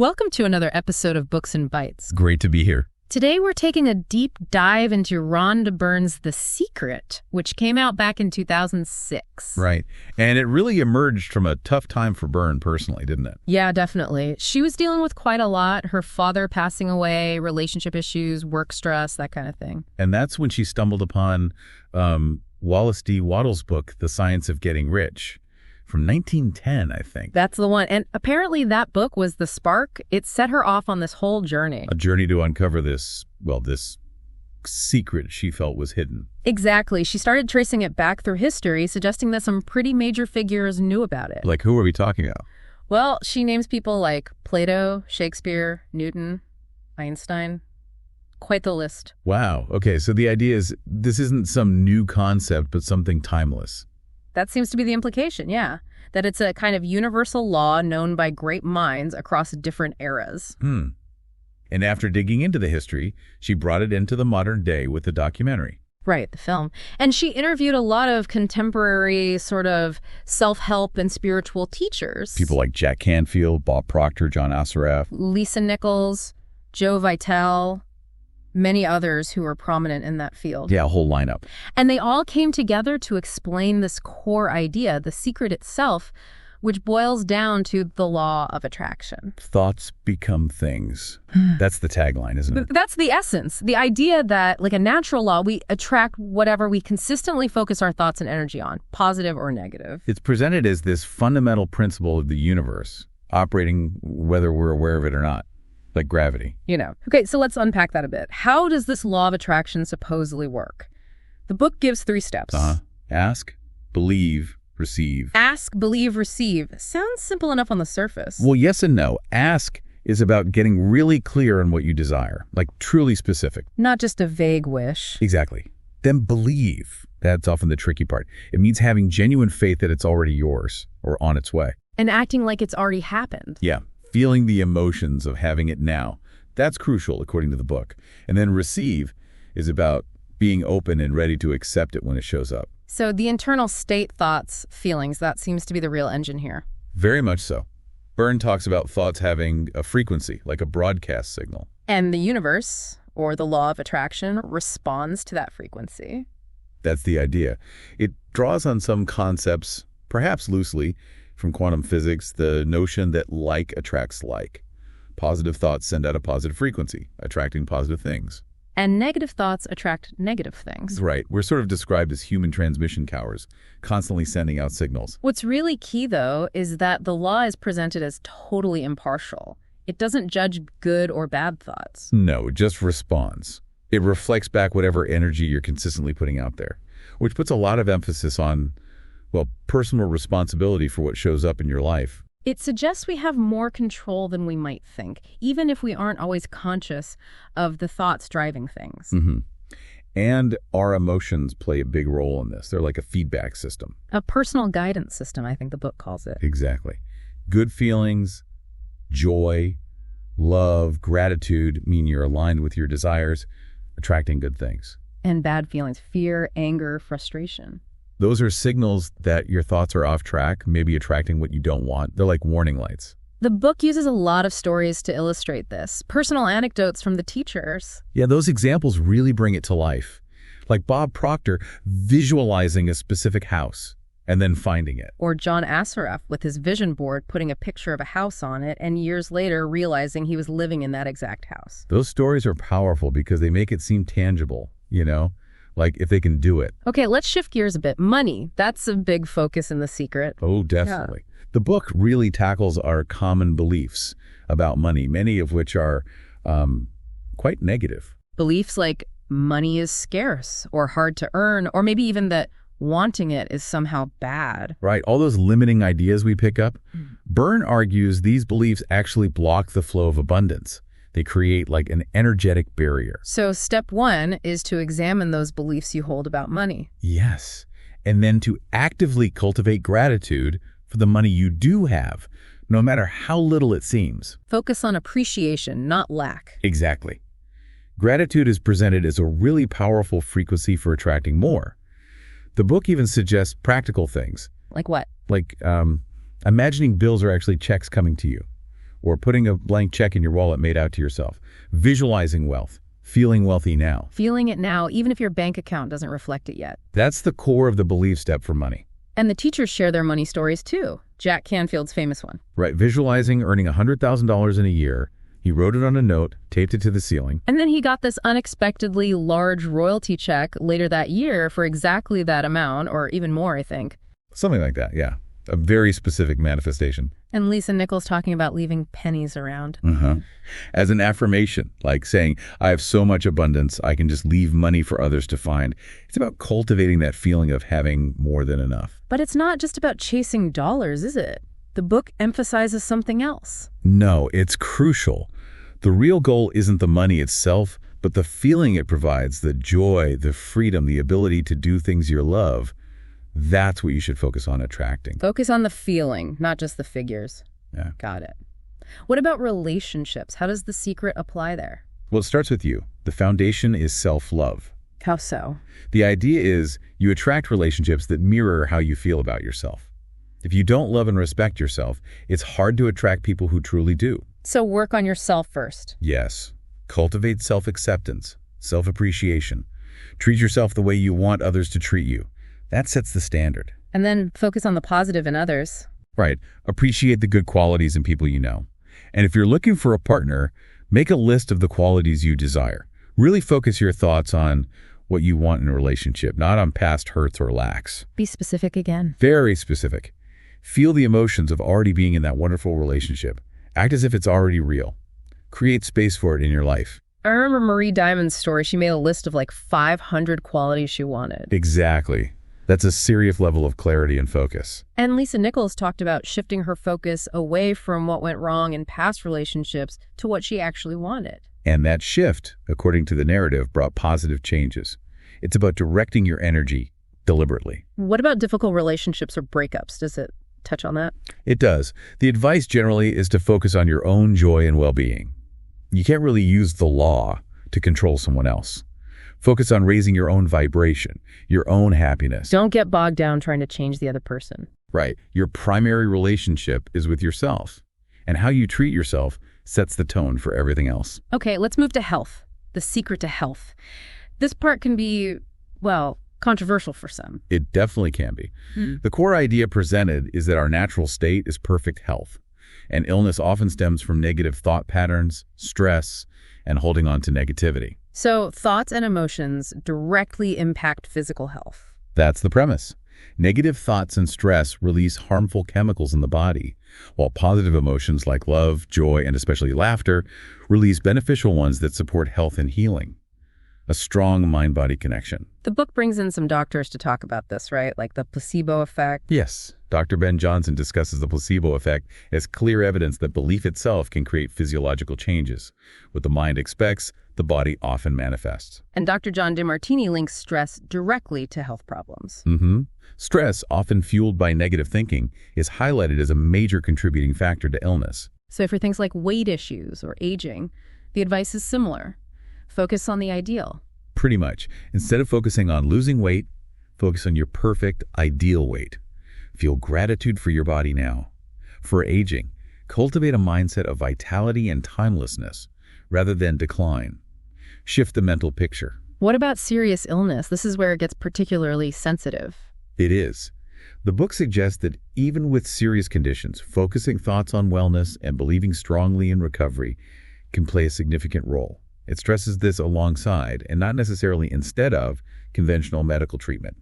Welcome to another episode of Books and Bites. Great to be here. Today we're taking a deep dive into Rhonda Byrne's The Secret, which came out back in 2006. Right. And it really emerged from a tough time for Byrne personally, didn't it? Yeah, definitely. She was dealing with quite a lot. Her father passing away, relationship issues, work stress, that kind of thing. And that's when she stumbled upon Wallace D. Wattles' book, The Science of Getting Rich, from 1910, I think. That's the one. And apparently that book was the spark. It set her off on this whole journey. A journey to uncover this secret she felt was hidden. Exactly. She started tracing it back through history, suggesting that some pretty major figures knew about it. Like, who are we talking about? Well, she names people like Plato, Shakespeare, Newton, Einstein. Quite the list. Wow. Okay, so the idea is this isn't some new concept, but something timeless. That seems to be the implication, yeah. That it's a kind of universal law known by great minds across different eras. And after digging into the history, she brought it into the modern day with the documentary. Right, the film. And she interviewed a lot of contemporary sort of self-help and spiritual teachers. People like Jack Canfield, Bob Proctor, John Assaraf. Lisa Nichols, Joe Vitale, many others who were prominent in that field. Yeah, a whole lineup. And they all came together to explain this core idea, the secret itself, which boils down to the law of attraction. Thoughts become things. That's the tagline, isn't it? That's the essence. The idea that, like a natural law, we attract whatever we consistently focus our thoughts and energy on, positive or negative. It's presented as this fundamental principle of the universe, operating whether we're aware of it or not. Like gravity. Okay, so let's unpack that a bit. How does this law of attraction supposedly work? The book gives 3 steps. Ask, believe, receive. Ask, believe, receive. Sounds simple enough on the surface. Well, yes and no. Ask is about getting really clear on what you desire, like truly specific. Not just a vague wish. Exactly. Then believe. That's often the tricky part. It means having genuine faith that it's already yours or on its way. And acting like it's already happened. Yeah. Feeling the emotions of having it now. That's crucial, according to the book. And then receive is about being open and ready to accept it when it shows up. So the internal state, thoughts, feelings, that seems to be the real engine here. Very much so. Byrne talks about thoughts having a frequency, like a broadcast signal. And the universe, or the law of attraction, responds to that frequency. That's the idea. It draws on some concepts, perhaps loosely, from quantum physics, the notion that like attracts like. Positive thoughts send out a positive frequency, attracting positive things. And negative thoughts attract negative things. Right. We're sort of described as human transmission towers, constantly sending out signals. What's really key, though, is that the law is presented as totally impartial. It doesn't judge good or bad thoughts. No, it just responds. It reflects back whatever energy you're consistently putting out there, which puts a lot of emphasis on personal responsibility for what shows up in your life. It suggests we have more control than we might think, even if we aren't always conscious of the thoughts driving things. And our emotions play a big role in this. They're like a feedback system. A personal guidance system, I think the book calls it. Exactly. Good feelings, joy, love, gratitude mean you're aligned with your desires, attracting good things. And bad feelings, fear, anger, frustration. Those are signals that your thoughts are off track, maybe attracting what you don't want. They're like warning lights. The book uses a lot of stories to illustrate this. Personal anecdotes from the teachers. Yeah, those examples really bring it to life. Like Bob Proctor visualizing a specific house and then finding it. Or John Assaraf with his vision board putting a picture of a house on it and years later realizing he was living in that exact house. Those stories are powerful because they make it seem tangible, like if they can do it. Okay, let's shift gears a bit. Money, that's a big focus in The Secret. Oh, definitely. Yeah. The book really tackles our common beliefs about money, many of which are quite negative. Beliefs like money is scarce or hard to earn, or maybe even that wanting it is somehow bad. Right, all those limiting ideas we pick up. Byrne argues these beliefs actually block the flow of abundance. They create like an energetic barrier. So step 1 is to examine those beliefs you hold about money. Yes. And then to actively cultivate gratitude for the money you do have, no matter how little it seems. Focus on appreciation, not lack. Exactly. Gratitude is presented as a really powerful frequency for attracting more. The book even suggests practical things. Like what? Like imagining bills are actually checks coming to you. or putting a blank check in your wallet made out to yourself. Visualizing wealth, feeling wealthy now. Feeling it now, even if your bank account doesn't reflect it yet. That's the core of the belief step for money. And the teachers share their money stories too. Jack Canfield's famous one. Right, visualizing earning $100,000 in a year. He wrote it on a note, taped it to the ceiling. And then he got this unexpectedly large royalty check later that year for exactly that amount, or even more, I think. Something like that, yeah. A very specific manifestation. And Lisa Nichols talking about leaving pennies around. As an affirmation, like saying, I have so much abundance, I can just leave money for others to find. It's about cultivating that feeling of having more than enough. But it's not just about chasing dollars, is it? The book emphasizes something else. No, it's crucial. The real goal isn't the money itself, but the feeling it provides, the joy, the freedom, the ability to do things you love. That's what you should focus on attracting. Focus on the feeling, not just the figures. Yeah. Got it. What about relationships? How does the secret apply there? Well, it starts with you. The foundation is self-love. How so? The idea is you attract relationships that mirror how you feel about yourself. If you don't love and respect yourself, it's hard to attract people who truly do. So work on yourself first. Yes. Cultivate self-acceptance, self-appreciation. Treat yourself the way you want others to treat you. That sets the standard. And then focus on the positive in others. Right. Appreciate the good qualities in people you know. And if you're looking for a partner, make a list of the qualities you desire. Really focus your thoughts on what you want in a relationship, not on past hurts or lacks. Be specific again. Very specific. Feel the emotions of already being in that wonderful relationship. Act as if it's already real. Create space for it in your life. I remember Marie Diamond's story. She made a list of like 500 qualities she wanted. Exactly. That's a serious level of clarity and focus. And Lisa Nichols talked about shifting her focus away from what went wrong in past relationships to what she actually wanted. And that shift, according to the narrative, brought positive changes. It's about directing your energy deliberately. What about difficult relationships or breakups? Does it touch on that? It does. The advice generally is to focus on your own joy and well-being. You can't really use the law to control someone else. Focus on raising your own vibration, your own happiness. Don't get bogged down trying to change the other person. Right. Your primary relationship is with yourself. And how you treat yourself sets the tone for everything else. Okay, let's move to health. The secret to health. This part can be, well, controversial for some. It definitely can be. The core idea presented is that our natural state is perfect health. And illness often stems from negative thought patterns, stress, and holding on to negativity. So thoughts and emotions directly impact physical health. That's the premise. Negative thoughts and stress release harmful chemicals in the body, while positive emotions like love, joy, and especially laughter release beneficial ones that support health and healing. A strong mind-body connection. The book brings in some doctors to talk about this, right? Like the placebo effect. Yes. Dr. Ben Johnson discusses the placebo effect as clear evidence that belief itself can create physiological changes. What the mind expects, the body often manifests. And Dr. John DeMartini links stress directly to health problems. Stress, often fueled by negative thinking, is highlighted as a major contributing factor to illness. So for things like weight issues or aging, the advice is similar. Focus on the ideal. Pretty much. Instead of focusing on losing weight, focus on your perfect, ideal weight. Feel gratitude for your body now. For aging, cultivate a mindset of vitality and timelessness rather than decline. Shift the mental picture. What about serious illness? This is where it gets particularly sensitive. It is. The book suggests that even with serious conditions, focusing thoughts on wellness and believing strongly in recovery can play a significant role. It stresses this alongside, and not necessarily instead of, conventional medical treatment.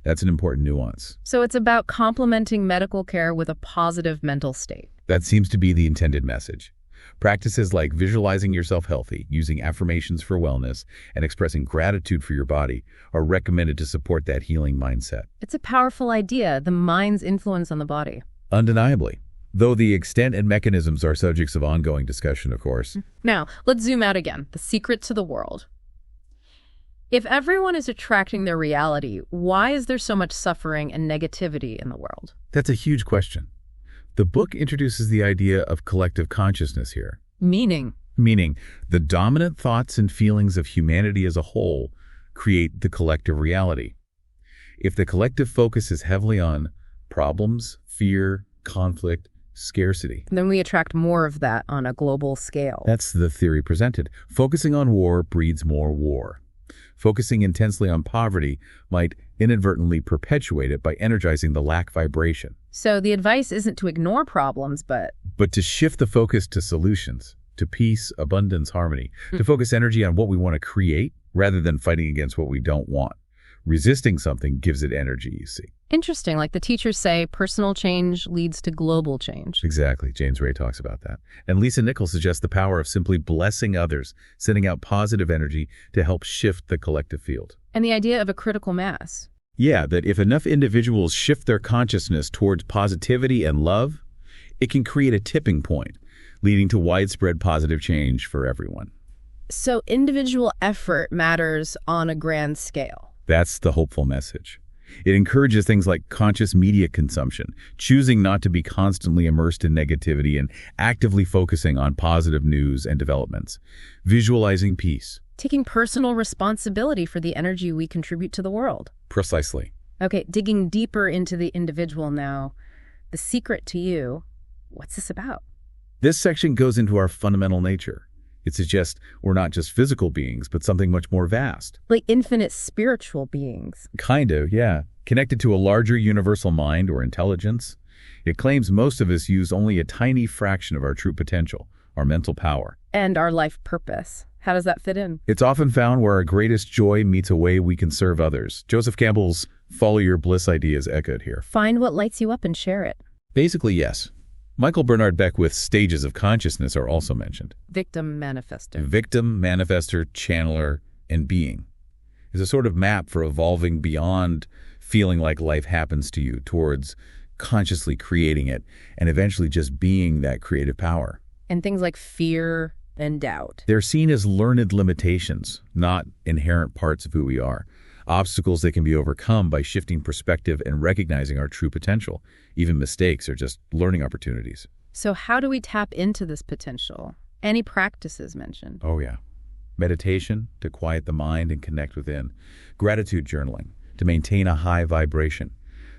That's an important nuance. So it's about complementing medical care with a positive mental state. That seems to be the intended message. Practices like visualizing yourself healthy, using affirmations for wellness, and expressing gratitude for your body are recommended to support that healing mindset. It's a powerful idea, the mind's influence on the body. Undeniably. Though the extent and mechanisms are subjects of ongoing discussion, of course. Now, let's zoom out again. The secret to the world. If everyone is attracting their reality, why is there so much suffering and negativity in the world? That's a huge question. The book introduces the idea of collective consciousness here. Meaning? Meaning, the dominant thoughts and feelings of humanity as a whole create the collective reality. If the collective focus is heavily on problems, fear, conflict, scarcity. And then we attract more of that on a global scale. That's the theory presented. Focusing on war breeds more war. Focusing intensely on poverty might inadvertently perpetuate it by energizing the lack vibration. So the advice isn't to ignore problems, but to shift the focus to solutions, to peace, abundance, harmony, to focus energy on what we want to create rather than fighting against what we don't want. Resisting something gives it energy, you see. Interesting. Like the teachers say, personal change leads to global change. Exactly. James Ray talks about that. And Lisa Nichols suggests the power of simply blessing others, sending out positive energy to help shift the collective field. And the idea of a critical mass. Yeah, that if enough individuals shift their consciousness towards positivity and love, it can create a tipping point, leading to widespread positive change for everyone. So individual effort matters on a grand scale. That's the hopeful message. It encourages things like conscious media consumption, choosing not to be constantly immersed in negativity and actively focusing on positive news and developments, visualizing peace. Taking personal responsibility for the energy we contribute to the world. Precisely. Okay, digging deeper into the individual now. The secret to you, what's this about? This section goes into our fundamental nature. It suggests we're not just physical beings, but something much more vast. Like infinite spiritual beings. Kind of, yeah. Connected to a larger universal mind or intelligence. It claims most of us use only a tiny fraction of our true potential, our mental power. And our life purpose. How does that fit in? It's often found where our greatest joy meets a way we can serve others. Joseph Campbell's follow your bliss idea is echoed here. Find what lights you up and share it. Basically, yes. Michael Bernard Beckwith's stages of consciousness are also mentioned. Victim manifester. Victim, manifester, channeler, and being is a sort of map for evolving beyond feeling like life happens to you towards consciously creating it and eventually just being that creative power. And things like fear and doubt. They're seen as learned limitations, not inherent parts of who we are. Obstacles that can be overcome by shifting perspective and recognizing our true potential. Even mistakes are just learning opportunities. So how do we tap into this potential? Any practices mentioned? Oh, yeah. Meditation to quiet the mind and connect within. Gratitude journaling to maintain a high vibration.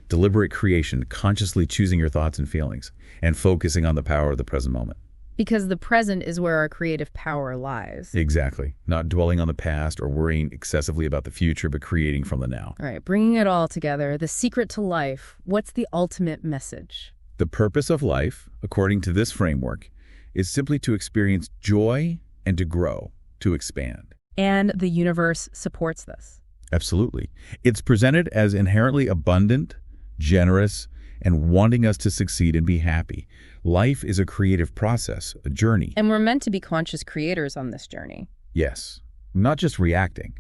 Deliberate creation, consciously choosing your thoughts and feelings, and focusing on the power of the present moment. Because the present is where our creative power lies. Exactly. Not dwelling on the past or worrying excessively about the future, but creating from the now. All right, bringing it all together, the secret to life, what's the ultimate message? The purpose of life, according to this framework, is simply to experience joy and to grow, to expand. And the universe supports this. Absolutely. It's presented as inherently abundant, generous, and wanting us to succeed and be happy. Life is a creative process, a journey. And we're meant to be conscious creators on this journey. Yes, not just reacting,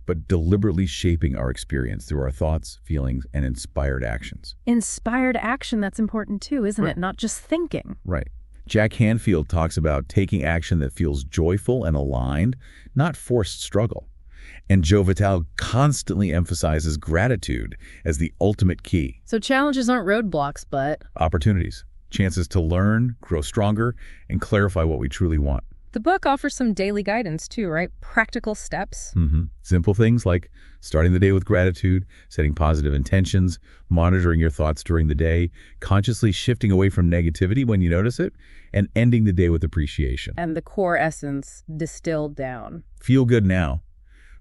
but deliberately shaping our experience through our thoughts, feelings, and inspired actions. Inspired action, that's important too, isn't it? Not just thinking. Right. Jack Canfield talks about taking action that feels joyful and aligned, not forced struggle. And Joe Vitale constantly emphasizes gratitude as the ultimate key. So challenges aren't roadblocks, but opportunities, chances to learn, grow stronger, and clarify what we truly want. the book offers some daily guidance too, right? Practical steps. Simple things like starting the day with gratitude, setting positive intentions, monitoring your thoughts during the day, consciously shifting away from negativity when you notice it, and ending the day with appreciation. And the core essence distilled down. Feel good now.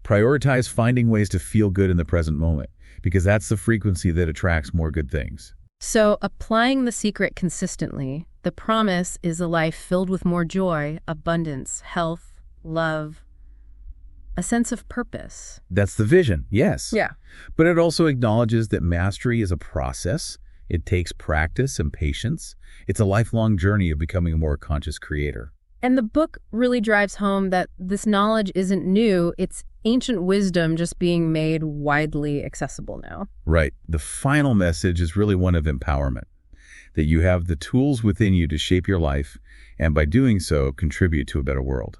Prioritize finding ways to feel good in the present moment, because that's the frequency that attracts more good things. So applying the secret consistently, the promise is a life filled with more joy, abundance, health, love, a sense of purpose. That's the vision, yes. Yeah. But it also acknowledges that mastery is a process. It takes practice and patience. It's a lifelong journey of becoming a more conscious creator. And the book really drives home that this knowledge isn't new, it's ancient wisdom just being made widely accessible now. Right. The final message is really one of empowerment, that you have the tools within you to shape your life, and by doing so, contribute to a better world.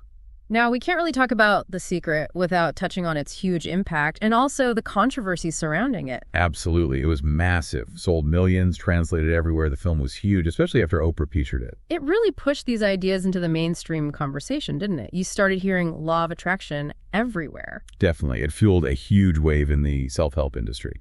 Now, we can't really talk about The Secret without touching on its huge impact and also the controversy surrounding it. Absolutely. It was massive. Sold millions, translated everywhere. The film was huge, especially after Oprah featured it. It really pushed these ideas into the mainstream conversation, didn't it? You started hearing law of attraction everywhere. Definitely. It fueled a huge wave in the self-help industry.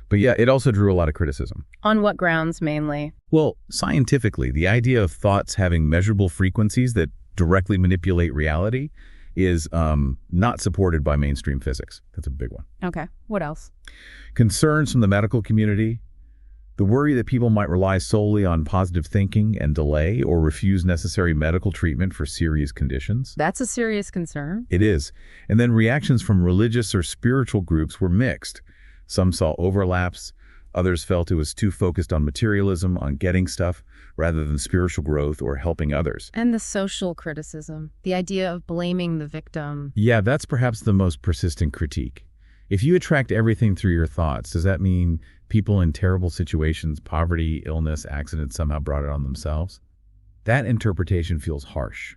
But yeah, it also drew a lot of criticism. On what grounds, mainly? Well, scientifically, the idea of thoughts having measurable frequencies that directly manipulate reality is not supported by mainstream physics. That's a big one. Okay, what else? Concerns from the medical community, the worry that people might rely solely on positive thinking and delay or refuse necessary medical treatment for serious conditions. That's a serious concern. It is. And then reactions from religious or spiritual groups were mixed. Some saw overlaps. Others felt it was too focused on materialism, on getting stuff, rather than spiritual growth or helping others. And the social criticism, the idea of blaming the victim. Yeah, that's perhaps the most persistent critique. If you attract everything through your thoughts, does that mean people in terrible situations, poverty, illness, accidents somehow brought it on themselves? That interpretation feels harsh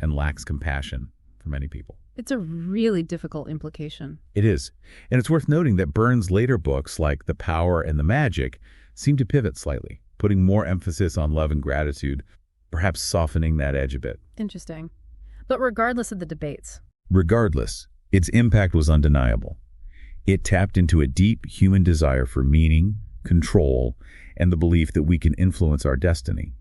and lacks compassion for many people. It's a really difficult implication. It is. And it's worth noting that Byrne's later books, like The Power and the Magic, seem to pivot slightly, putting more emphasis on love and gratitude, perhaps softening that edge a bit. Interesting. But regardless of the debates. Regardless, its impact was undeniable. It tapped into a deep human desire for meaning, control, and the belief that we can influence our destiny.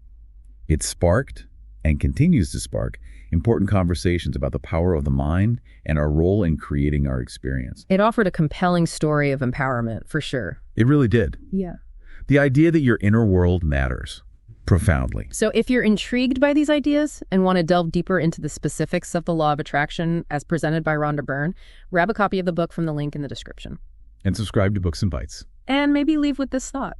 It sparked, and continues to spark, important conversations about the power of the mind and our role in creating our experience. It offered a compelling story of empowerment, for sure. It really did. Yeah. The idea that your inner world matters profoundly. So if you're intrigued by these ideas and want to delve deeper into the specifics of the law of attraction as presented by Rhonda Byrne, grab a copy of the book from the link in the description. And subscribe to Books and Bites. And maybe leave with this thought.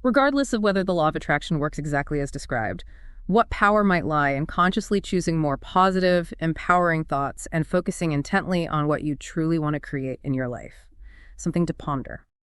Regardless of whether the law of attraction works exactly as described, what power might lie in consciously choosing more positive, empowering thoughts and focusing intently on what you truly want to create in your life? Something to ponder.